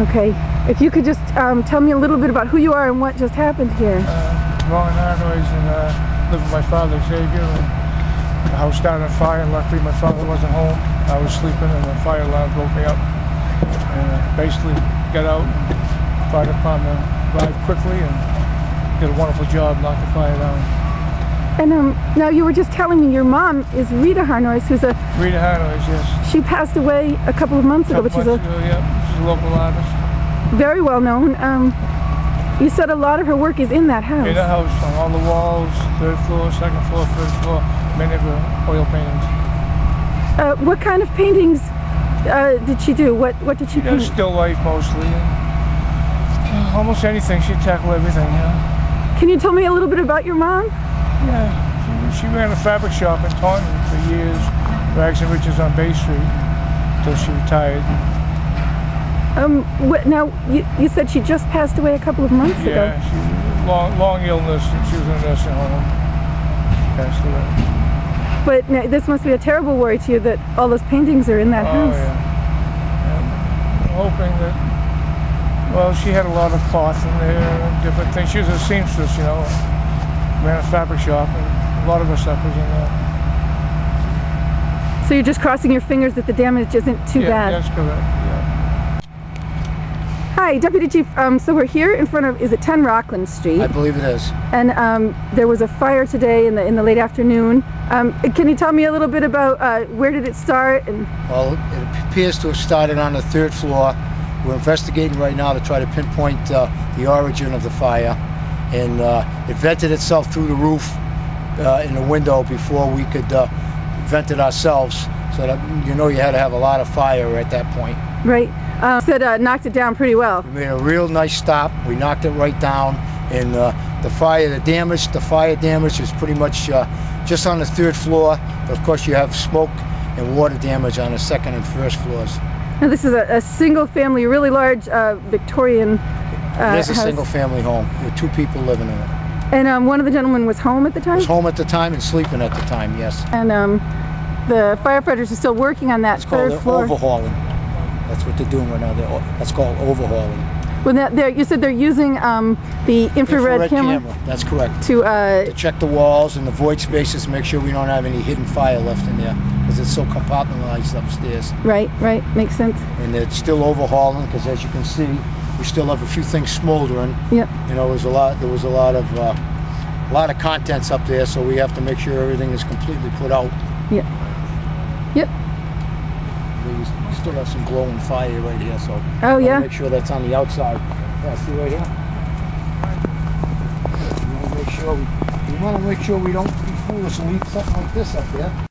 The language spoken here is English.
Okay. If you could just tell me a little bit about who you are and what just happened here. Ron Harnois, and live with my father Xavier. And the house started on fire, and luckily my father wasn't home. I was sleeping, and the fire alarm broke me up. And basically got out, and fire department arrived quickly, and did a wonderful job, knocked the fire down. And now you were just telling me your mom is Rita Harnois, who's a... Rita Harnois, yes. She passed away a couple of months ago, but she's she's a local artist. Very well known. You said a lot of her work is in that house. In the house, on all the walls, 3rd floor, 2nd floor, 1st floor, many of her oil paintings. What kind of paintings did she do? What did she paint? Still life mostly. And almost anything. She'd tackle everything, Can you tell me a little bit about your mom? Yeah, she ran a fabric shop in Taunton for years, Rags and Riches on Bay Street, until she retired. Now, you said she just passed away a couple of months ago. Yeah, she long illness. She was in a nursing home. Passed away. But now, this must be a terrible worry to you that all those paintings are in that house. Oh, yeah. And I'm hoping that, well, she had a lot of cloth in there and different things. She was a seamstress, ran a fabric shop, and a lot of her stuff was in there. So you're just crossing your fingers that the damage isn't too bad? Yeah, that's correct, yeah. Hi, Deputy Chief. So we're here in front of, is it 10 Rockland Street? I believe it is. And there was a fire today in the late afternoon. Can you tell me a little bit about where did it start? Well, it appears to have started on the 3rd floor. We're investigating right now to try to pinpoint the origin of the fire. And it vented itself through the roof in the window before we could vent it ourselves. So that you had to have a lot of fire at that point. Right. Said knocked it down pretty well. We made a real nice stop. We knocked it right down, and the fire damage is pretty much just on the 3rd floor. But of course, you have smoke and water damage on the 2nd and 1st floors. Now this is a single-family, really large Victorian It is a single-family home with 2 people living in it. And one of the gentlemen was home at the time? Was home at the time and sleeping at the time, yes. And the firefighters are still working on that 3rd floor. It's called overhauling. That's what they're doing right now. That's called overhauling. Well, you said they're using the infrared camera. That's correct. To check the walls and the void spaces, make sure we don't have any hidden fire left in there, because it's so compartmentalized upstairs. Right, makes sense. And it's still overhauling, because as you can see, we still have a few things smoldering. Yep. There was a lot of contents up there, so we have to make sure everything is completely put out. Yep. Yep. We still have some glowing fire right here, so make sure that's on the outside. Yeah, see right here? We want to make sure we don't be foolish and leave something like this up there.